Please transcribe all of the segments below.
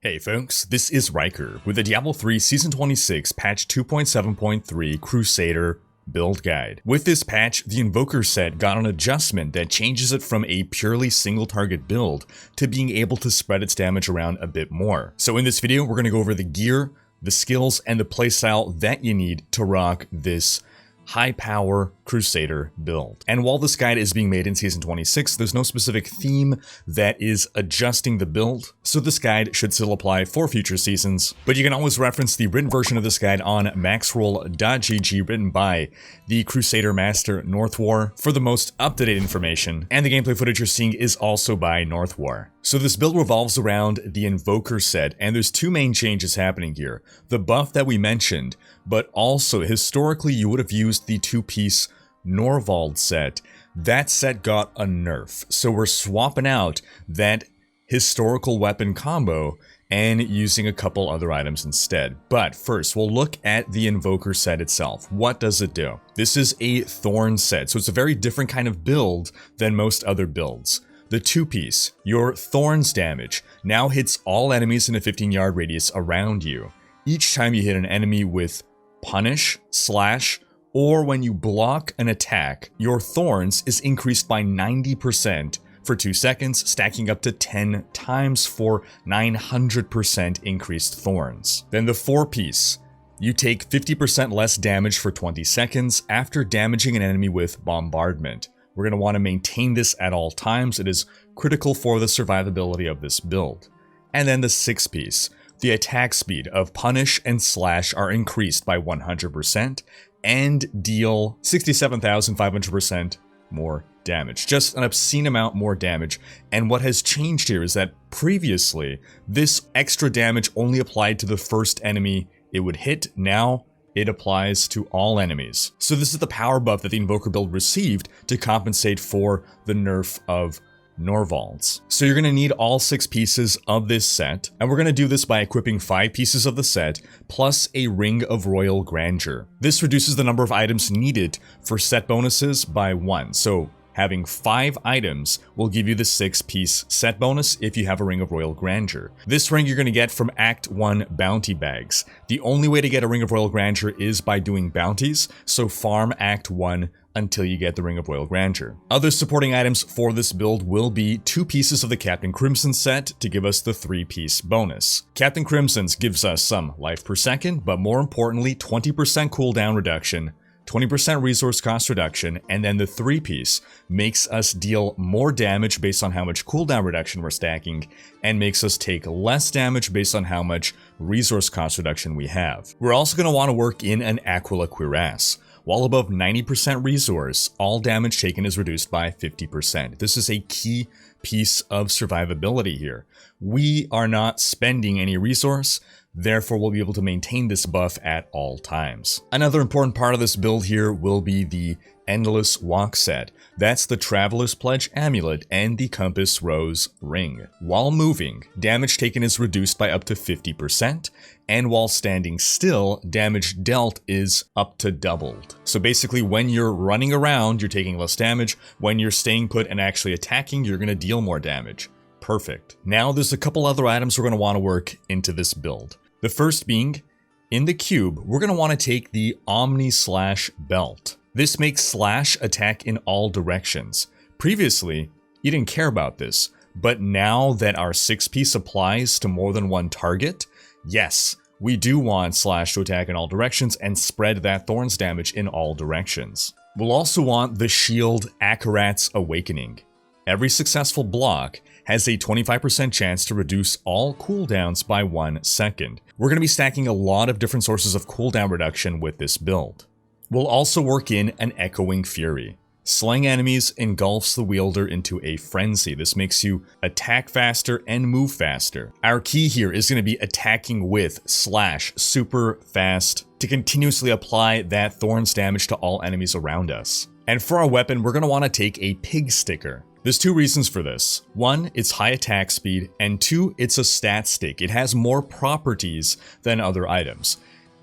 Hey folks, this is Rhykker with the Diablo 3 Season 26 Patch 2.7.3 Crusader Build Guide. With this patch, the Invoker Set got an adjustment that changes it from a purely single target build to being able to spread its damage around a bit more. So in this video, we're going to go over the gear, the skills, and the playstyle that you need to rock this high power Crusader build. And while this guide is being made in Season 26, there's no specific theme that is adjusting the build, so this guide should still apply for future seasons. But you can always reference the written version of this guide on maxroll.gg, written by the Crusader Master Northwar, for the most up-to-date information, and the gameplay footage you're seeing is also by Northwar. So this build revolves around the Invoker Set, and there's two main changes happening here. The buff that we mentioned, but also historically you would have used the two-piece Norvald set. That set got a nerf, so we're swapping out that historical weapon combo and using a couple other items instead. But first, we'll look at the Invoker set itself. What does it do? This is a Thorn set, so it's a very different kind of build than most other builds. The two-piece, your Thorns damage, now hits all enemies in a 15-yard radius around you. Each time you hit an enemy with Punish, Slash, or when you block an attack, your Thorns is increased by 90% for 2 seconds, stacking up to 10 times for 900% increased Thorns. Then the four-piece, you take 50% less damage for 20 seconds after damaging an enemy with Bombardment. We're going to want to maintain this at all times. It is critical for the survivability of this build. And then the six-piece. The attack speed of Punish and Slash are increased by 100% and deal 67,500% more damage. Just an obscene amount more damage. And what has changed here is that previously, this extra damage only applied to the first enemy it would hit. Now, it applies to all enemies. So this is the power buff that the Invoker build received to compensate for the nerf of Norvalds. So you're going to need all 6 pieces of this set, and we're going to do this by equipping 5 pieces of the set, plus a Ring of Royal Grandeur. This reduces the number of items needed for set bonuses by 1, so having 5 items will give you the 6-piece set bonus if you have a Ring of Royal Grandeur. This ring you're going to get from Act 1 bounty bags. The only way to get a Ring of Royal Grandeur is by doing bounties, so farm Act 1 until you get the Ring of Royal Grandeur. Other supporting items for this build will be 2 pieces of the Captain Crimson set to give us the 3-piece bonus. Captain Crimson's gives us some life per second, but more importantly 20% cooldown reduction, 20% resource cost reduction, and then the 3-piece makes us deal more damage based on how much cooldown reduction we're stacking, and makes us take less damage based on how much resource cost reduction we have. We're also going to want to work in an Aquila Cuirass. While above 90% resource, all damage taken is reduced by 50%. This is a key piece of survivability here. We are not spending any resource, therefore we'll be able to maintain this buff at all times. Another important part of this build here will be the Endless Walk set. That's the Traveler's Pledge Amulet and the Compass Rose Ring. While moving, damage taken is reduced by up to 50%, and while standing still, damage dealt is up to doubled. So basically, when you're running around, you're taking less damage. When you're staying put and actually attacking, you're going to deal more damage. Perfect. Now there's a couple other items we're going to want to work into this build. The first being, in the cube, we're going to want to take the Omni Slash Belt. This makes Slash attack in all directions. Previously, you didn't care about this, but now that our 6-piece applies to more than one target, yes, we do want Slash to attack in all directions and spread that Thorns damage in all directions. We'll also want the Shield Akarat's Awakening. Every successful block has a 25% chance to reduce all cooldowns by 1 second. We're going to be stacking a lot of different sources of cooldown reduction with this build. We'll also work in an Echoing Fury. Slaying enemies engulfs the wielder into a frenzy. This makes you attack faster and move faster. Our key here is going to be attacking with Slash super fast to continuously apply that Thorns damage to all enemies around us. And for our weapon, we're going to want to take a Pig Sticker. There's 2 reasons for this. 1, it's high attack speed, and 2, it's a stat stick. It has more properties than other items.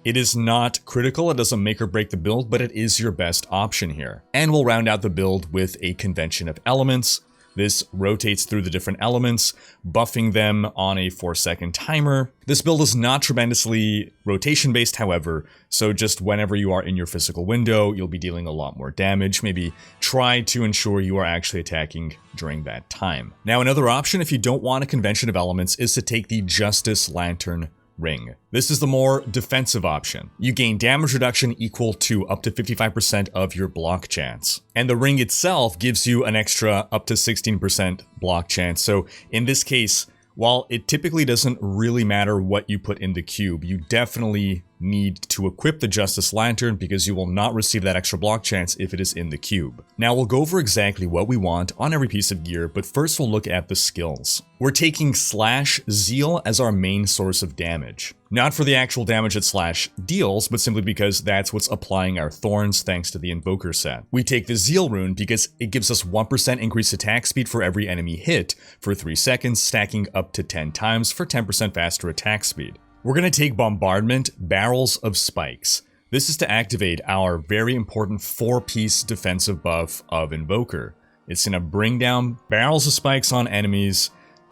It is not critical, it doesn't make or break the build, but it is your best option here. And we'll round out the build with a convention of elements, This rotates through the different elements, buffing them on a 4-second timer. This build is not tremendously rotation-based, however, so just whenever you are in your physical window, you'll be dealing a lot more damage. Maybe try to ensure you are actually attacking during that time. Now, another option, if you don't want a convention of elements, is to take the Justice Lantern Ring. This is the more defensive option. You gain damage reduction equal to up to 55% of your block chance. And the ring itself gives you an extra up to 16% block chance. So in this case, while it typically doesn't really matter what you put in the cube, you definitely need to equip the Justice Lantern because you will not receive that extra block chance if it is in the cube. Now we'll go over exactly what we want on every piece of gear, but first we'll look at the skills. We're taking Slash Zeal as our main source of damage. Not for the actual damage that Slash deals, but simply because that's what's applying our thorns thanks to the Invoker set. We take the Zeal rune because it gives us 1% increased attack speed for every enemy hit for 3 seconds, stacking up to 10 times for 10% faster attack speed. We're going to take Bombardment Barrels of Spikes. This is to activate our very important 4-piece defensive buff of Invoker. It's going to bring down barrels of spikes on enemies.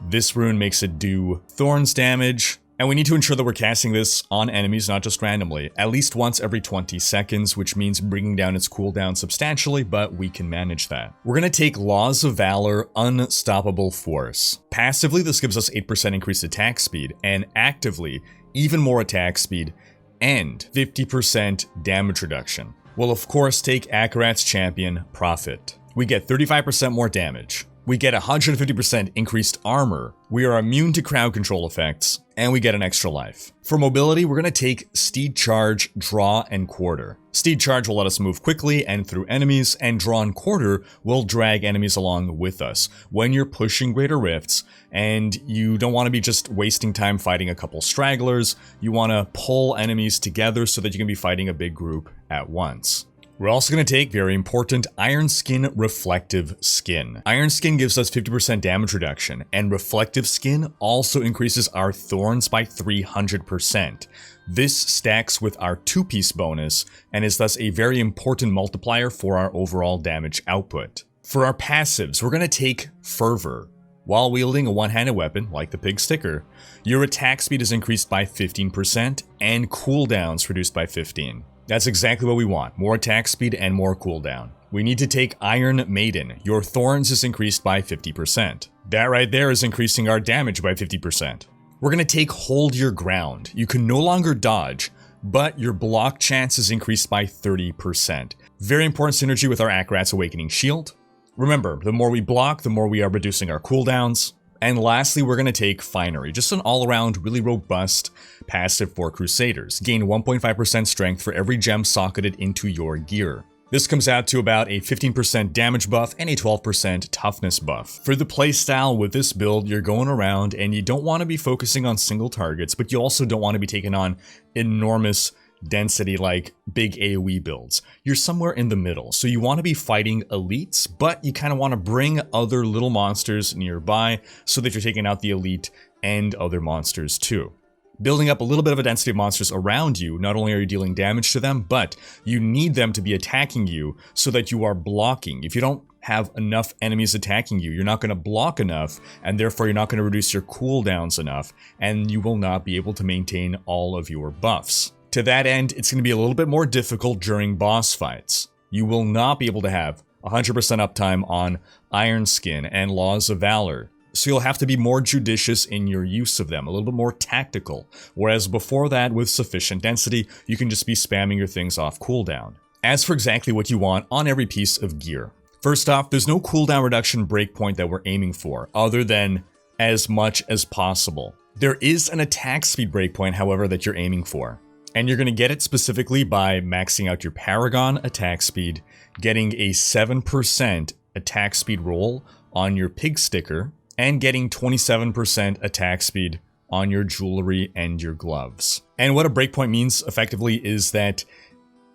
This rune makes it do thorns damage. And we need to ensure that we're casting this on enemies, not just randomly, at least once every 20 seconds, which means bringing down its cooldown substantially, but we can manage that. We're going to take Laws of Valor Unstoppable Force. Passively, this gives us 8% increased attack speed, and actively, even more attack speed, and 50% damage reduction. We'll of course take Akarat's Champion Prophet. We get 35% more damage. We get 150% increased armor, we are immune to crowd control effects, and we get an extra life. For mobility, we're going to take Steed Charge, Draw, and Quarter. Steed Charge will let us move quickly and through enemies, and Draw and Quarter will drag enemies along with us when you're pushing Greater Rifts, and you don't want to be just wasting time fighting a couple stragglers. You want to pull enemies together so that you can be fighting a big group at once. We're also going to take, very important, Iron Skin Reflective Skin. Iron Skin gives us 50% damage reduction, and Reflective Skin also increases our thorns by 300%. This stacks with our 2-piece bonus, and is thus a very important multiplier for our overall damage output. For our passives, we're going to take Fervor. While wielding a one-handed weapon, like the pig sticker, your attack speed is increased by 15%, and cooldowns reduced by 15%. That's exactly what we want, more attack speed and more cooldown. We need to take Iron Maiden. Your thorns is increased by 50%. That right there is increasing our damage by 50%. We're going to take Hold Your Ground. You can no longer dodge, but your block chance is increased by 30%. Very important synergy with our Akarat's Awakening Shield. Remember, the more we block, the more we are reducing our cooldowns. And lastly, we're going to take Finery, just an all-around really robust passive for Crusaders. Gain 1.5% strength for every gem socketed into your gear. This comes out to about a 15% damage buff and a 12% toughness buff. For the playstyle with this build, you're going around and you don't want to be focusing on single targets, but you also don't want to be taking on enormous density like big AoE builds. You're somewhere in the middle, so you want to be fighting elites, but you kind of want to bring other little monsters nearby so that you're taking out the elite and other monsters too. Building up a little bit of a density of monsters around you, not only are you dealing damage to them, but you need them to be attacking you so that you are blocking. If you don't have enough enemies attacking you, you're not going to block enough, and therefore you're not going to reduce your cooldowns enough, and you will not be able to maintain all of your buffs. To that end, it's going to be a little bit more difficult during boss fights. You will not be able to have 100% uptime on Iron Skin and Laws of Valor, so you'll have to be more judicious in your use of them, a little bit more tactical, whereas before that, with sufficient density, you can just be spamming your things off cooldown. As for exactly what you want on every piece of gear. First off, there's no cooldown reduction breakpoint that we're aiming for, other than as much as possible. There is an attack speed breakpoint, however, that you're aiming for. And you're going to get it specifically by maxing out your Paragon attack speed, getting a 7% attack speed roll on your pig sticker, and getting 27% attack speed on your jewelry and your gloves. And what a breakpoint means effectively is that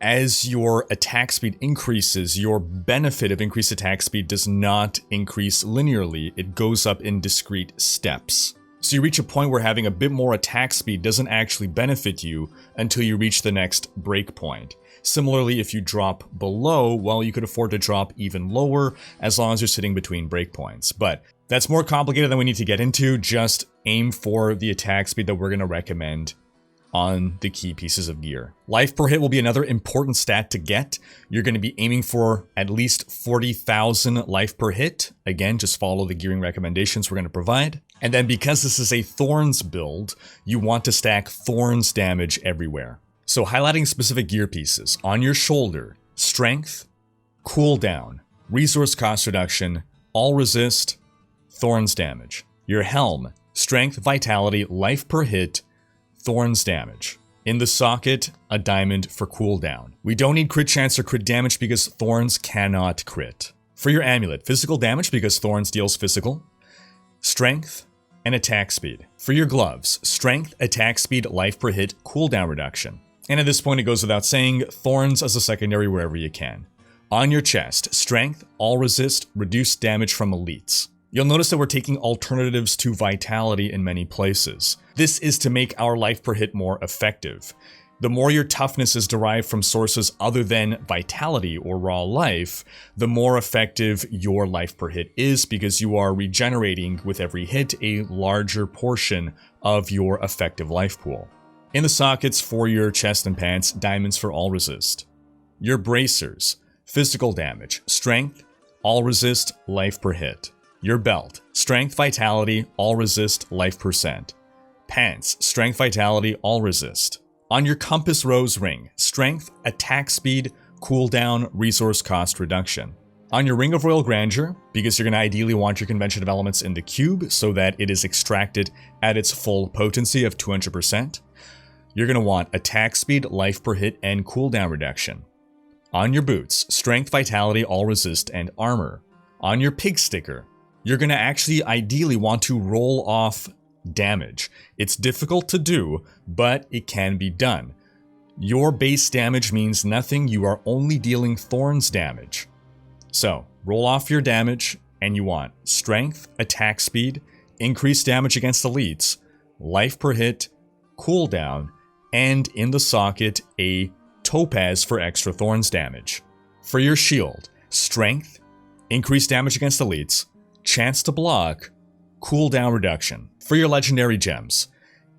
as your attack speed increases, your benefit of increased attack speed does not increase linearly, it goes up in discrete steps. So you reach a point where having a bit more attack speed doesn't actually benefit you until you reach the next breakpoint. Similarly, if you drop below, well, you could afford to drop even lower as long as you're sitting between breakpoints. But that's more complicated than we need to get into. Just aim for the attack speed that we're going to recommend on the key pieces of gear. Life per hit will be another important stat to get. You're going to be aiming for at least 40,000 life per hit. Again, just follow the gearing recommendations we're going to provide. And then because this is a Thorns build, you want to stack Thorns damage everywhere. So highlighting specific gear pieces. On your shoulder, strength, cooldown, resource cost reduction, all resist, Thorns damage. Your helm, strength, vitality, life per hit, Thorns damage. In the socket, a diamond for cooldown. We don't need crit chance or crit damage because Thorns cannot crit. For your amulet, physical damage because Thorns deals physical, strength, and attack speed. For your gloves, strength, attack speed, life per hit, cooldown reduction. And at this point it goes without saying, Thorns as a secondary wherever you can. On your chest, strength, all resist, reduced damage from elites. You'll notice that we're taking alternatives to vitality in many places. This is to make our life per hit more effective. The more your toughness is derived from sources other than vitality or raw life, the more effective your life per hit is because you are regenerating with every hit a larger portion of your effective life pool. In the sockets for your chest and pants, diamonds for all resist. Your bracers, physical damage, strength, all resist, life per hit. Your belt, strength, vitality, all resist, life percent. Pants, strength, vitality, all resist. On your compass rose ring, strength, attack speed, cooldown, resource cost reduction. On your ring of royal grandeur, because you're going to ideally want your convention of elements in the cube so that it is extracted at its full potency of 200%, you're going to want attack speed, life per hit, and cooldown reduction. On your boots, strength, vitality, all resist, and armor. On your pig sticker, you're going to actually ideally want to roll off damage. It's difficult to do, but it can be done. Your base damage means nothing, you are only dealing Thorns damage. So, roll off your damage, and you want strength, attack speed, increased damage against elites, life per hit, cooldown, and in the socket, a topaz for extra Thorns damage. For your shield, strength, increased damage against elites, chance to block, cooldown reduction. For your legendary gems,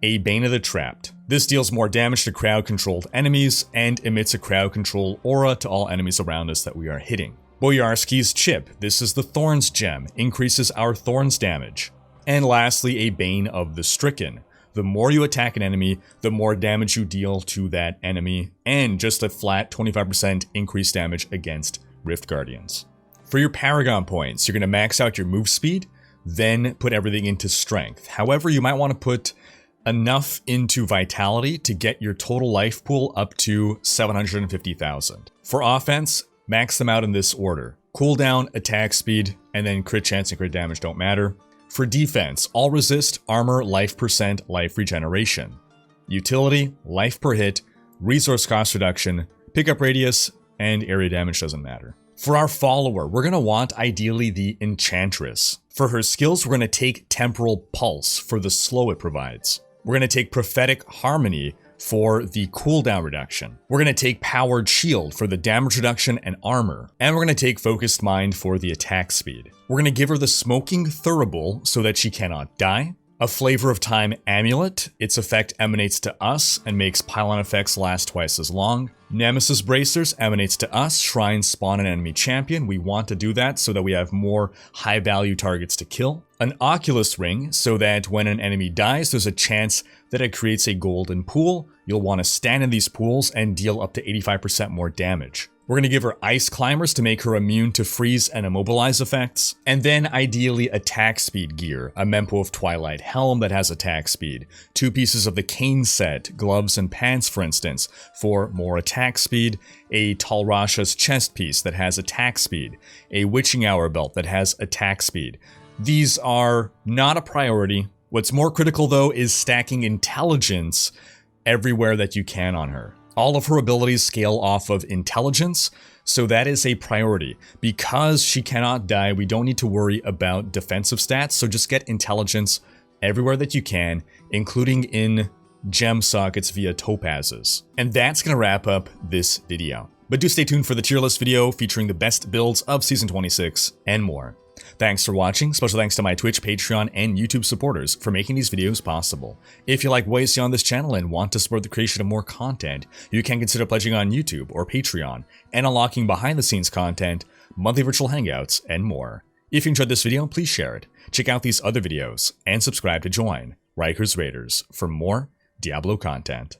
a Bane of the Trapped. This deals more damage to crowd-controlled enemies and emits a crowd-control aura to all enemies around us that we are hitting. Boyarski's Chip. This is the Thorns gem, increases our Thorns damage. And lastly, a Bane of the Stricken. The more you attack an enemy, the more damage you deal to that enemy, and just a flat 25% increased damage against Rift Guardians. For your Paragon Points, you're going to max out your move speed, then put everything into strength. However, you might want to put enough into vitality to get your total life pool up to 750,000. For offense, max them out in this order. Cooldown, attack speed, and then crit chance and crit damage don't matter. For defense, all resist, armor, life percent, life regeneration. Utility, life per hit, resource cost reduction, pickup radius, and area damage doesn't matter. For our follower, we're going to want ideally the Enchantress. For her skills, we're going to take Temporal Pulse for the slow it provides. We're going to take Prophetic Harmony for the cooldown reduction. We're going to take Powered Shield for the damage reduction and armor. And we're going to take Focused Mind for the attack speed. We're going to give her the Smoking Thurible so that she cannot die. A Flavor of Time Amulet. Its effect emanates to us and makes pylon effects last twice as long. Nemesis Bracers emanates to us. Shrines spawn an enemy champion. We want to do that so that we have more high value targets to kill. An Oculus Ring so that when an enemy dies, there's a chance that it creates a golden pool. You'll want to stand in these pools and deal up to 85% more damage. We're going to give her Ice Climbers to make her immune to freeze and immobilize effects. And then ideally attack speed gear, a Mempo of Twilight helm that has attack speed. 2 pieces of the Cane set, gloves and pants for instance, for more attack speed. A Talrasha's chest piece that has attack speed. A Witching Hour belt that has attack speed. These are not a priority. What's more critical though is stacking intelligence everywhere that you can on her. All of her abilities scale off of intelligence, so that is a priority. Because she cannot die, we don't need to worry about defensive stats, so just get intelligence everywhere that you can, including in gem sockets via topazes. And that's going to wrap up this video. But do stay tuned for the tier list video featuring the best builds of Season 26 and more. Thanks for watching. Special thanks to my Twitch, Patreon, and YouTube supporters for making these videos possible. If you like what you see on this channel and want to support the creation of more content, you can consider pledging on YouTube or Patreon and unlocking behind-the-scenes content, monthly virtual hangouts, and more. If you enjoyed this video, please share it. Check out these other videos and subscribe to join Rhykker's Raiders for more Diablo content.